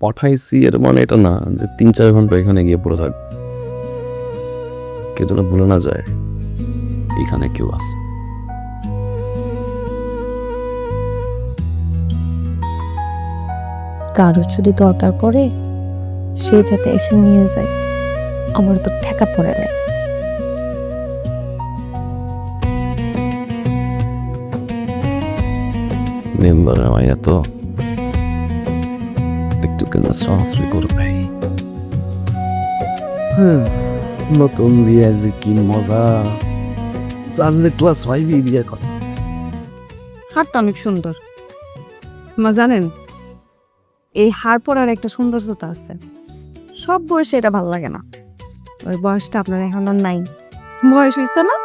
পাঠাইছি এর মানে এটা না যে 3-4 ঘন্টা এখানে গিয়ে পড়ে থাক, কেউ যেন ভুলে না যায় এখানে কেউ আছে। কারো যদি দরকার পড়ে সে যাতে এসে নিয়ে যায়, আমার তো ঠেকা পড়ে নাই। মেম্বারের মাইয়া তো একটু কেন সরাসরি করবে। নতুন বিয়ে যে কি মজা, জানলে ক্লাস 5 বিয়ে কর। হারটা অনেক সুন্দর। মা জানেন, এই হার পরার একটা সৌন্দর্যতা আছে, সব বয়সে এটা ভালো লাগে না। ওই বয়সটা আপনার এখন আর নাই। বয়স হইতো না,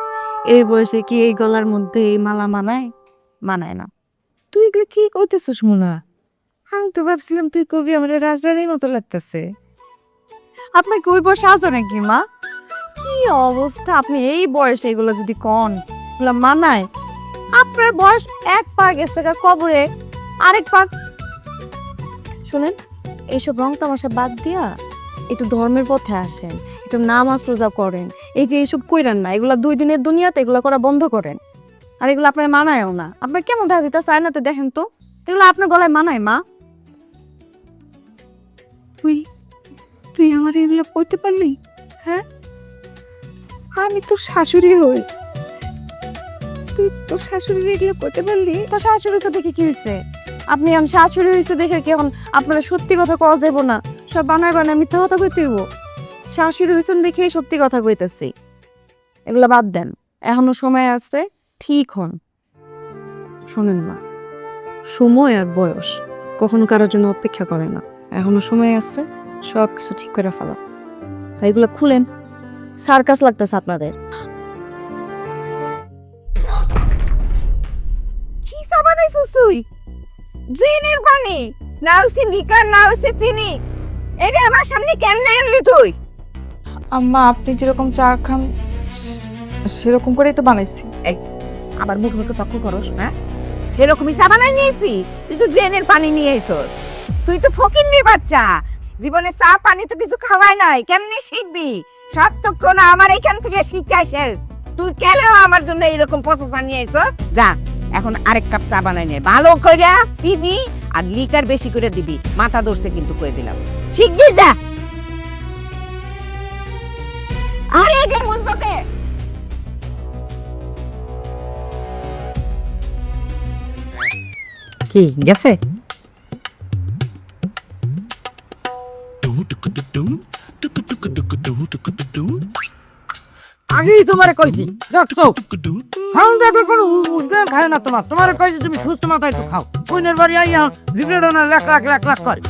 এই বয়সে কি এই গলার মধ্যে এই মালা মানায়? মানায় না। তুই এগুলো কি করতেছিস মোনা? আমি তো ভাবছিলাম তুই কবি আমার রাজরানীর মতো লাগতেছে। আপনার কি ওই বয়সে আছে নাকি মা? কি অবস্থা, আপনি এই বয়সে এগুলো যদি কন, এগুলো মানায়? আপনার বয়স এক পা গেছে গা কবরে, আরেক পা। শুনেন, এইসব রং তামাশা বাদ দিয়া একটু ধর্মের পথে আসেন, একটু নামাজ রোজা করেন। এই যে এইসব কইরেন না, এগুলা 2 দিনের দুনিয়াতে এগুলো করা বন্ধ করেন। আর এগুলো আপনার মানায়ও না। আপনার কেমন দেখা দিতে চায় না, তো দেখেন তো এগুলো আপনার গলায় মানায় মা? তুই তুই আমার এগুলো করতে পারলি? হ্যাঁ, আমি তোর শাশুড়ি হই, তুই তোর শাশুড়ি এগুলো করতে পারলি? তোর শাশুড়ি তো দেখে কি হয়েছে? আপনি এখন শাশুড়ি হয়েছে দেখে কি এখন আপনারা সত্যি কথা কওয়া যাব না? সব বানায় বানায় মিথ্যা কথা কইতে হইব? শাশুড়ি হয়েছেন দেখে সত্যি কথা কইতেছি। এগুলো বাদ দেন, এখনো সময় আছে, ঠিক হন। শোনেন না, সময় আর বয়স কখনো কারোর জন্য অপেক্ষা করে না। এখনো সময় আছে, সব কিছু ঠিক করে ফেলা। তাই এগুলো খুলেন, সার্কাস লাগতেছে আপনাদের। কি সাবান আইছিস তুই? ড্রেনের পানি না হচ্ছে লিকার, না হচ্ছে চিনি, এটা আমার সামনে কেমনে আনলি তুই? আম্মা, আপনি যেরকম চা খান সেরকম করেই তো বানাইছি। আবার মুখ মুখে তক্ক করস না? সেরকমই চা বানাই নিয়েছি, তুই তো ড্রেনের পানি নিয়ে আইছস। তুই তো ফকিন্নির বাচ্চা, জীবনে চা পানি তো কিছু খাওয়াই নাই, কেমনে শিখবি? সব তো কোন আমার এখান থেকে শিখাইছে। তুই কেন আমার জন্য এরকম পচা চা নিয়ে আইছস? যা এখন আরেক কাপ চা বানাই নে, ভালো করে চিনি আর লিকার বেশি করে দিবি। মাথা ধরছে কিন্তু কই দিলাম, শিখবি যা। আরে গে মুজবকে কি গেছে? আগেই তোমারে কইছি দেখো সাউন্ড দেখো কোনো উজগান খায় না। তোমারে কইছি তুমি সুস্থ মাথায় একটু খাও। কোইনের বাড়ি আইয়া জিগরেডো না লাখ লাখ লাখ লাখ করে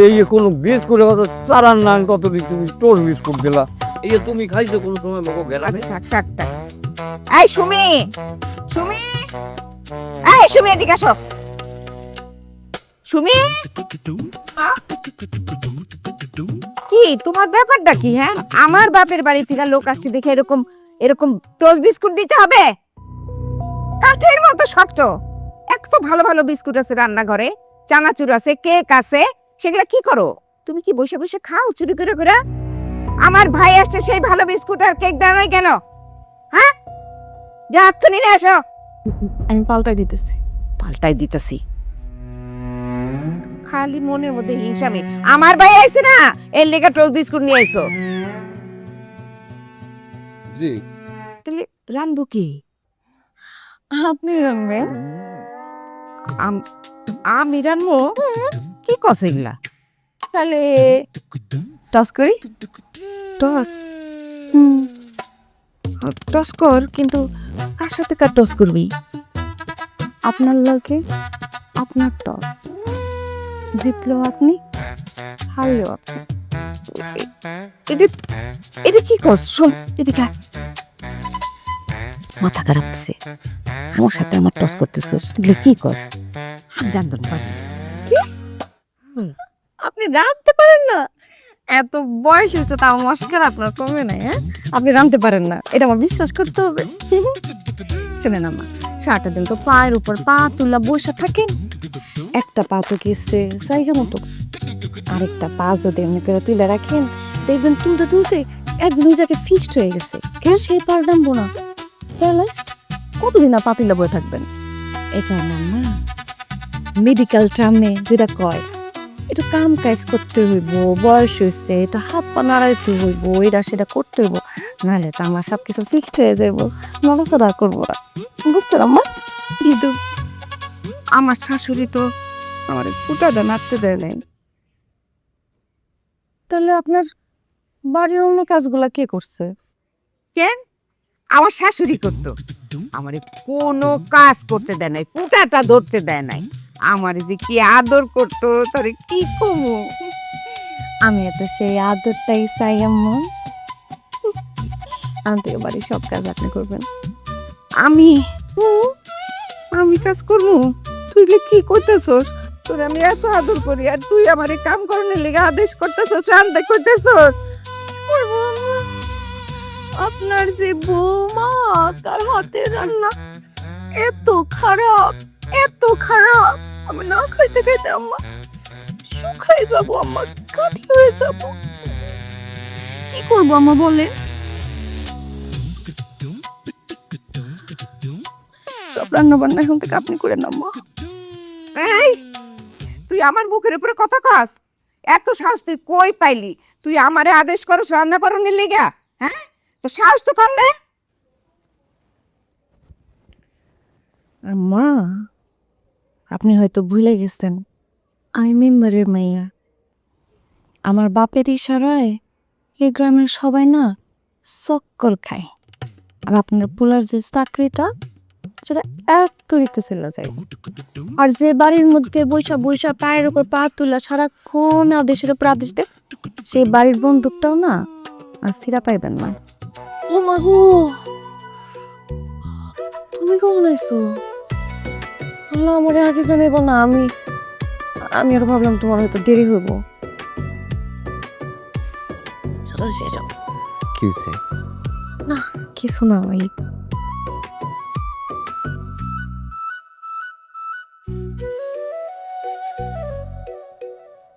এই কোনো বিস্কুট কত চারান না কত তুমি টোর বিস্কুট দিলা, এই তুমি খাইছো কোন সময় লোক গেলা? থাক থাক থাক। এই সুমি, সুমি, এই সুমি এদিকে আসো। সুমি, কি তোমার ব্যাপারটা কি? হ্যাঁ, আমার বাপের বাড়ি থেকে লোক আসছে দেখে এরকম এরকম টোস্ট বিস্কুট দিতে হবে? কাঠের মতো শক্ত। এত ভালো ভালো বিস্কুট আছে রান্নাঘরে, চানাচুর আছে, কেক আছে, সেগুলা কি করো তুমি? কি বসে বসে খাও চুরি করে করে? আমার ভাই আসছে, সেই ভালো বিস্কুট আর কেক দেওয়া নাই কেন? হ্যাঁ, যা হাত নিয়ে আসো। আমি পাল্টাই দিতেছি। পাল্টাই দিতেছি? খালি মনের মধ্যে হিংসামি। আমার ভাই আইছে না, এর লেগে টোস্ট বিস্কুট নিয়ে আইছো। জি তাহলে রানবো কি? আপনি রাখবেন? আমি রানবো? কি কস এগুলা? তাহলে টস করি? টস? টস কর, কিন্তু কার সাথে কার টস করবি? আপনার লাগে আপনার টস, জিতলেও আপনি, হারলেও আপনি। এটা এটা কি কস? শোন এদিকে আয়। মাথা খারাপ আছে, আমার সাথে আমার টস করতেছস, এগুলো কি কস? জানতেন পারেন কি? আপনি রাঁধতে পারেন না? এত বয়স হয়েছে তাও মস্কার আপনার কমে নাই? হ্যাঁ, আপনি রাঁধতে পারেন না, এটা আমার বিশ্বাস করতে হবে। শুনেন আমার, সারাটা দিন তো পায়ের উপর পা তুলা বসে থাকেন, একটা পা তো গেছে জায়গা মতো আরেকটা পা যদি এমনি করে তুলে রাখেন, দেখবেন তুলতে তুলতে একদিন ওই জায়গায় ফিক্সড হয়ে গেছে। কেন সেই পার নামবো না? প্যারালাইজড কতদিন আর পা তুলে বয়ে থাকবেন? এই কারণে না মেডিকেল টার্মে যেটা কয়, একটু কাম কাজ করতে হইব, বয়স হয়েছে, তো হাত পা নাড়াইতে হইব, এটা সেটা করতে হইব, নাহলে তো আমার সব কিছু ফিক্সড হয়ে যাব, নড়াচড়া করবো না। বুঝছেন আম্মা? কিন্তু আমার শাশুড়ি তো আমার ফুটাটা নাড়তে দেয় নাই। তাহলে আপনার বাড়ির অন্য কাজগুলা কে করছে? কেন? আমার শাশুড়ি করতো। আমারে কোনো কাজ করতে দেয় নাই, পুটাটা ধরতে দেয় নাই। আমারে যে কি আদর করতো তারে কি কমু। আমি তো সেই আদরটাই চাই আম্মা। আমি তো বাড়ির সব কাজ আপনি করবেন। আমি আমি কাজ করবো? তুই যে কি করতেছস? তোর আমি এত আদর করি আর তুই আমারে কাম করানোর লেগে আদেশ করতেছস, রান্না করতেছস। করবো আম্মা। আপনার যে বৌমা, তার হাতের রান্না এত খারাপ, এত খারাপ, আমি না খাইতে খাইতে আম্মা শুকাই যাবো, আম্মা কাঠি হয়ে যাবো। কি করবো আম্মা বলে? সব রান্না বান্না এখন থেকে আপনি করে নাম্মা। এই, তুই আমার মুখের উপরে কথা কস? এত সাহস তুই কই পাইলি? তুই আমারে আদেশ করস রান্না করানোর লেগা? হ্যাঁ, তো সাহস তো কম না। আম্মা, আপনি হয়তো ভুলে গেছেন আমি মেম্বারের মাইয়া। আমার বাপের ইশারায় এই গ্রামের সবাই না চক্কর খায়। আর আপনার পোলার যে চাকরিটা, সেটা এক তরিতে চলে যায়। আর যে বাড়ির মধ্যে বৈশা বৈশা পায়ের উপর পা তুলা সারাক্ষণ আদেশের উপর আদেশ দেয়, সেই বাড়ির বন্দুকটাও না আর ফিরা পাইবেন না। ও মা গো, তুমি কখন আইছো? আল্লাহ, আমার আগে জানাইব না। আমি আর ভাবলাম তোমার হয়তো দেরি হইব। চলো শেষ। কি হয়েছে? না, কিছু না। ওই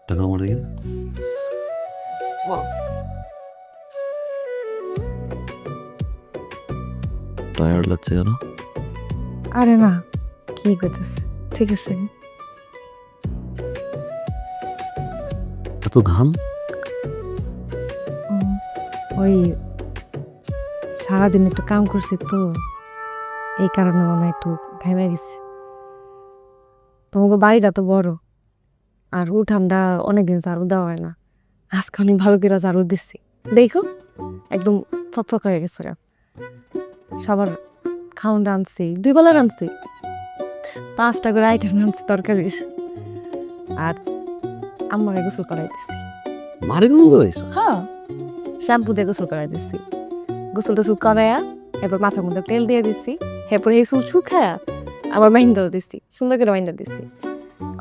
টাকা আমার দিকে টায়ার্ড লাগছে কেন? আরে না, কি করতেছে? ঠিক আছে। এত ঘাম? ওই সারাদিন একটু কাম করছি তো, এই কারণে মনে হয় একটু ঘামে গেছি। তোমাকে বাড়িটা তো বড়, আর উঠানটা অনেকদিন ঝাড়ু দেওয়া হয় না। আজকে অনেক ভালো করে ঝাড়ু দিচ্ছি, দেখো একদম ফকফক হয়ে গেছে। সবার খাওয়ান রাঁধছি, 2 বেলা রাঁধছি, 5টা করে আইটেম রাঁধছি তরকারির। আর আমার গোসল করাই দিচ্ছি। মারির মতো হয়েছে? হ্যাঁ, শ্যাম্পু দিয়ে গোসল করাই দিচ্ছি। গোসল টোসল করাইয়া এরপর মাথার মধ্যে তেল দিয়ে দিচ্ছি, এরপর এই চুল শুকায়া আবার মাইন্দাও দিচ্ছি, সুন্দর করে মাইন্দা দিচ্ছি।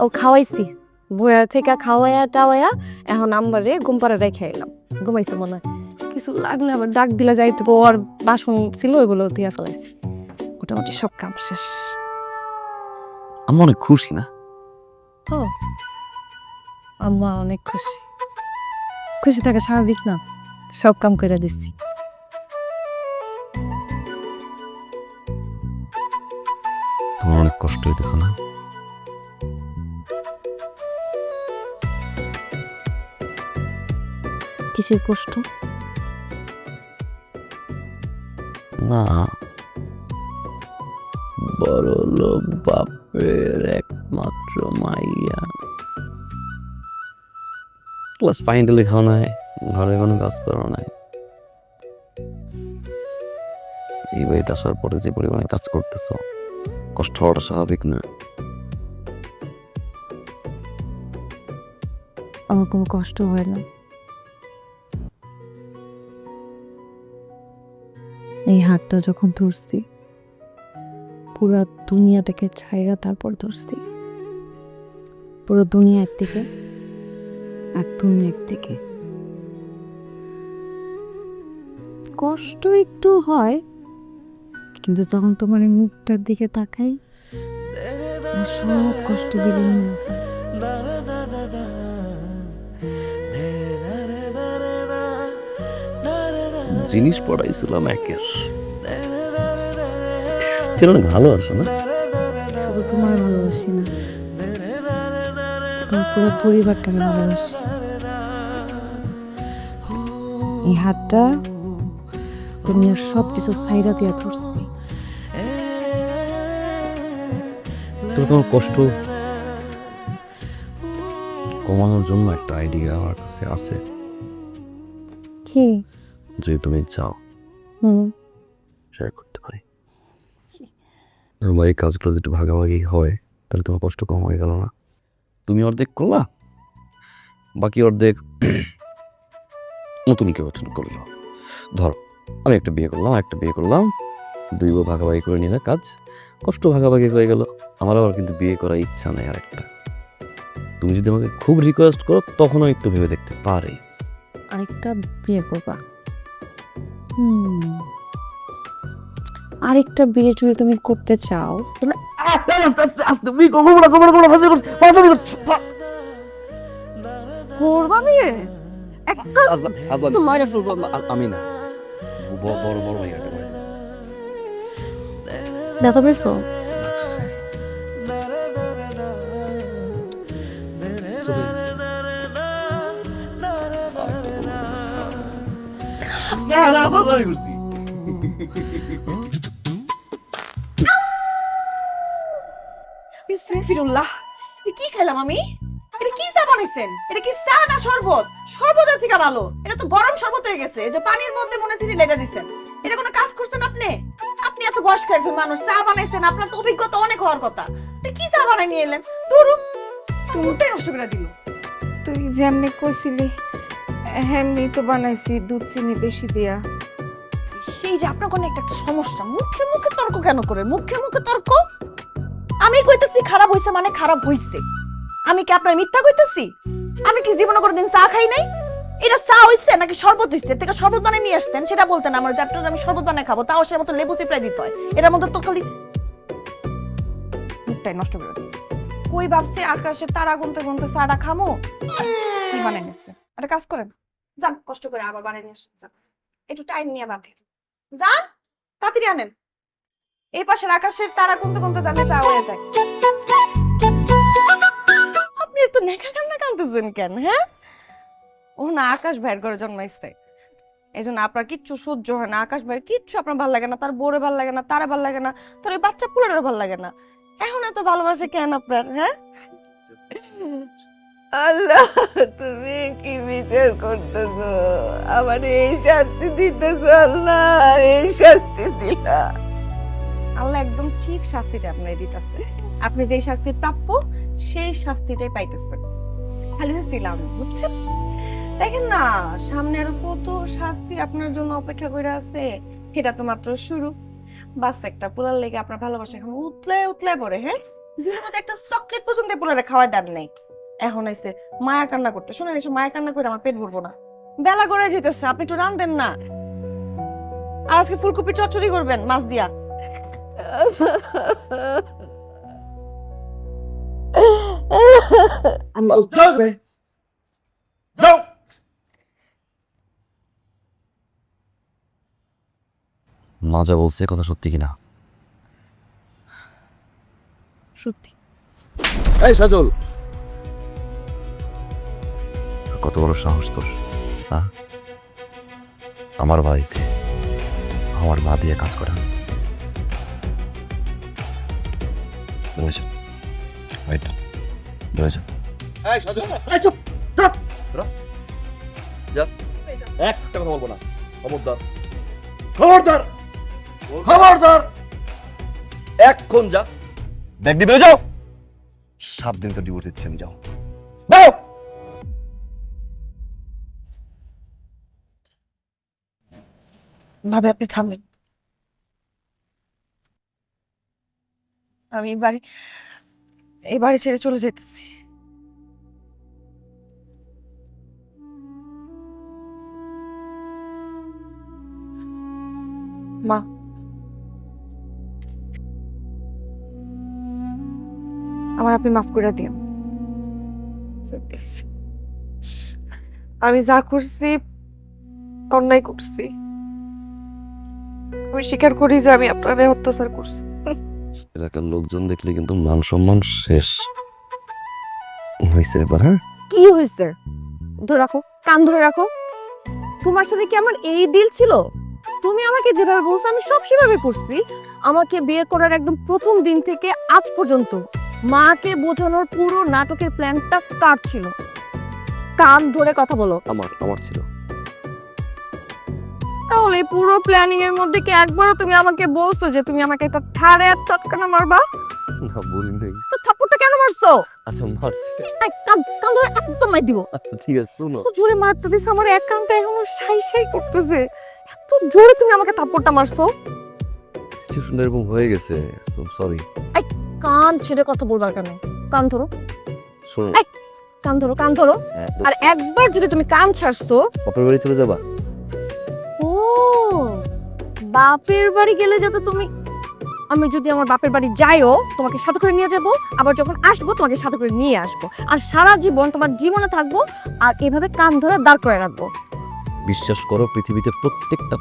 ও খাওয়াইছি, বয়া থেকে খাওয়াইয়া টাওয়াইয়া এখন আমারে ঘুম পাড়া রেখে এলাম। ঘুমাইছে মনে হয়, কিছু লাগলে আবার ডাক দিলে যাইতে। ওর বাসন ছিল, ওইগুলো দিয়ে ফেলাইছি। মোটামুটি সব কাম শেষ। আমি অনেক খুশি না? ও, আম্মা অনেক খুশি। খুশি থাকে স্বাভাবিক না? সব কাম করে দিচ্ছি। তোমার অনেক কষ্ট হইতেছে না? কিছুই কষ্ট না, বড় লোক বাপের একমাত্র মাইয়া, প্লাস ফাইনালি খাওয়া নাই, ঘরে কোনো কাজ করা নাই। এই বাড়িতে আসার পরে যে পরিমাণে কাজ করতেছ, কষ্ট হওয়াটা স্বাভাবিক না। আমার কোনো কষ্ট হয় না। এই হাতটা যখন ধরছি, পুরো দুনিয়াটাকে ছাইরা তারপর ধরছি। পুরো দুনিয়া একদিকে আর তুমি একদিকে। কষ্ট একটু হয়, কিন্তু যখন তোমার এই মুখটার দিকে তাকাই, আমার সব কষ্ট বিলীন হয়ে যায়। জিনিস পড়াইছিলাম একের, সেটা অনেক ভালো আছে না? শুধু তোমার ভালোবাসি না, তোমার পুরো পরিবারটাকে ভালোবাসি। এই হাতটা তুমি আর সব কিছু সাইরা দিয়া ধরছি। তো তোমার কষ্ট কমানোর জন্য একটা আইডিয়া আমার কাছে আছে। কি? যদি তুমি চাও হুম, শেয়ার করতে পারি। তোমার এই কাজগুলো যদি একটু ভাগাভাগি হয় তাহলে তোমার কষ্ট কম হয়ে গেল না? তুমি অর্ধেক করলা, বাকি অর্ধেক নতুন কেউ একজন করলো। ধরো আমি একটা বিয়ে করলাম, একটা বিয়ে করলাম, দুই বউ ভাগাভাগি করে নিলে কাজ, কষ্ট ভাগাভাগি হয়ে গেল। আমার আবার কিন্তু বিয়ে করার ইচ্ছা নেই আরেকটা। তুমি যদি আমাকে খুব রিকোয়েস্ট করো তখন আমি একটু ভেবে দেখতে পারি। আরেকটা বিয়ে করবা? আরেকটা বিয়ে যদি তুমি করতে চাও তাহলে করবা বিয়ে? একটা মায়ের ফুল আমি না, বড় বড় ভাই একটা করে ব্যথা পেয়েছো? ফিরুল্লাহ, এটা কি খেলাম আমি? এটা কি চা বানাইছেন? এটা কি চা না শরবত? শরবতের থেকে ভালো, এটা তো গরম শরবত হয়ে গেছে, যে পানির মধ্যে মনে চিনি লেগে দিচ্ছেন। এটা কোনো কাজ করছেন আপনি? আপনি এত বয়স্ক একজন মানুষ, চা বানাইছেন, আপনার তো অভিজ্ঞতা অনেক হওয়ার কথা। এটা কি চা বানাই নিয়ে এলেন? দুরু দুধটাই নষ্ট করে দিল। তুই যেমনি কইছিলি হেমনি তো বানাইছি, দুধ চিনি বেশি দিয়া। সেই যে আপনার কোনো একটা সমস্যা, মুখে মুখে তর্ক কেন করেন? মুখে মুখে তর্ক? আমি কইতেছি খারাপ হইছে মানে খারাপ হইছে। আমি কি আপনার মিথ্যা কইতেছি? আমি কি জীবনে কোনোদিন চা খাই নাই? এটা চা হইছে নাকি শরবত হইছে? থেকে শরবত বানিয়ে নিয়ে আসতেন, সেটা বলতেন আমার, যে আপনার আমি শরবত বানিয়ে খাবো, তাও সেটার মতো লেবু চিপড়াই দিতে হয়। এটার মধ্যে তো খালি মুখটাই নষ্ট করে দিচ্ছে। কই ভাবছে আকাশের তারা গুনতে গুনতে চাটা খামো, কি বানিয়ে নিচ্ছে। একটা কাজ করেন, যান কষ্ট করে আবার বানিয়ে নিয়ে আসেন, যান একটু টাইম নিয়ে বাঁধে, যান তাড়াতাড়ি আনেন। এই পাশের আকাশের তারা গুনতে গুনতে জানে চা হয়ে যায়। আপনি এত নেখা কান্না কাঁদতেছেন কেন? হ্যাঁ, ও না আকাশ ভাইয়ের ঘরে জন্মাইছে, এই জন্য আপনার কিচ্ছু সহ্য হয় না। আকাশ ভাইয়ের কিচ্ছু আপনার ভালো লাগে না, তার বোরে ভালো লাগে না, তারা ভালো লাগে না, তার ওই বাচ্চা পুলারেরও ভালো লাগে না। এখন এত ভালোবাসে কেন আপনার? হ্যাঁ, আল্লাহ, তুমি কি বিচার করতেছো? আমার এই শাস্তি দিতেছো আল্লাহ, এই শাস্তি দিলা। আল্লাহ একদম ঠিক শাস্তিটা আপনার দিতেছে। আপনি যেই শাস্তি প্রাপ্য সেই শাস্তিটাই পাইতেছেন। খালি ছিলাম, বুঝছেন? দেখেন না, সামনে আরো কত শাস্তি আপনার জন্য অপেক্ষা করে আছে। এটা তো মাত্র শুরু। বাস একটা পোলার লেগে আপনার ভালোবাসা এখন উতলে উতলে পড়ে। হ্যাঁ, জীবনে একটা চকলেট পর্যন্ত পোলারে খাওয়াই দেন নাই, এখন আইছে মায়া কান্না করতে। শুনেন, এসব মায়া কান্না করে আমার পেট ভরবো না। বেলা করে যেতেছে, আপনি একটু রান দেন না। আর আজকে ফুলকপি চচ্চড়ি করবেন মাছ দিয়া। মা যা বলছে কথা সত্যি কিনা? সত্যি। এই সাজল, কত বড় সাহস তোর, হ্যাঁ? আমার বাড়িতে আমার মা দিয়ে কাজ করাস। রয়েছে রাইট, রয়েছে। এই সাজল, একটা কথা বলবো না, খবরদার খবরদার খবরদার। এখন যা, ব্যাগ দিয়ে বেরো যাও। 7 দিন তো ডিভোর্স দিচ্ছি আমি, যাও। ভাবে আপনি থামবেন। আমি এই বাড়ি ছেড়ে চলে যেতেছি। মা, আমার আপনি মাফ করে দিন। আমি যা করছি অন্যায় করছি, আমি স্বীকার করি যে আমি আপনারে অত্যাচার করছি। এলাকার লোকজন দেখলে কিন্তু মান সম্মান শেষ হয়েছে এবার। হ্যাঁ, কি হয়েছে? ধরে রাখো, কান ধরে রাখো। তোমার সাথে কি আমার এই ডিল ছিল? তুমি আমাকে যেভাবে বলছো আমি সব সেভাবে করছি। আমাকে বিয়ে করার একদম প্রথম দিন থেকে আজ পর্যন্ত মাকে বোঝানোর পুরো নাটকের প্ল্যানটা কার ছিল? কান ধরে কথা বলো। আমার ছিল। তাহলে পুরো প্ল্যানিং এর মধ্যে কি একবারও তুমি আমাকে বলছো যে তুমি আমাকে একটা ঠাড়ে চটকানা মারবা? না, বলি নাই। তো থাপ্পড়টা কেন মারছো? আচ্ছা, মারছি। এই, কান ধরে একদম মার দিব। আচ্ছা ঠিক আছে, শোনো। এত জোরে মারতে দিছে, আমার এক কানটা এখনো সাই সাই করতেছে। এত জোরে তুমি আমাকে থাপ্পড়টা মারছো। সিচুয়েশন এরকম হয়ে গেছে, সরি। কান ছেড়ে কথা বলবার কেন? কান ধরো, শোনো। এই, কান ধরো, কান ধরো। আর একবার যদি তুমি কান ছাড়ছো, বাপের বাড়ি চলে যাবা? ও বাপের বাড়ি গেলে যাতে তুমি, আমি যদি আমার বাপের বাড়ি যাইও তোমাকে সাথে করে নিয়ে যাব, আবার যখন আসবো তোমাকে সাথে করে নিয়ে আসবো, আর সারা জীবন তোমার জীবনে থাকবো, আর এভাবে কান ধরে দাঁড় করে রাখবো। বিশ্বাস করো, পৃথিবীতে প্রত্যেকটা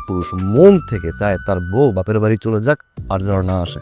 পুরুষ মন থেকে চায় তার বউ বাপের বাড়ি চলে যাক আর যেন না আসে।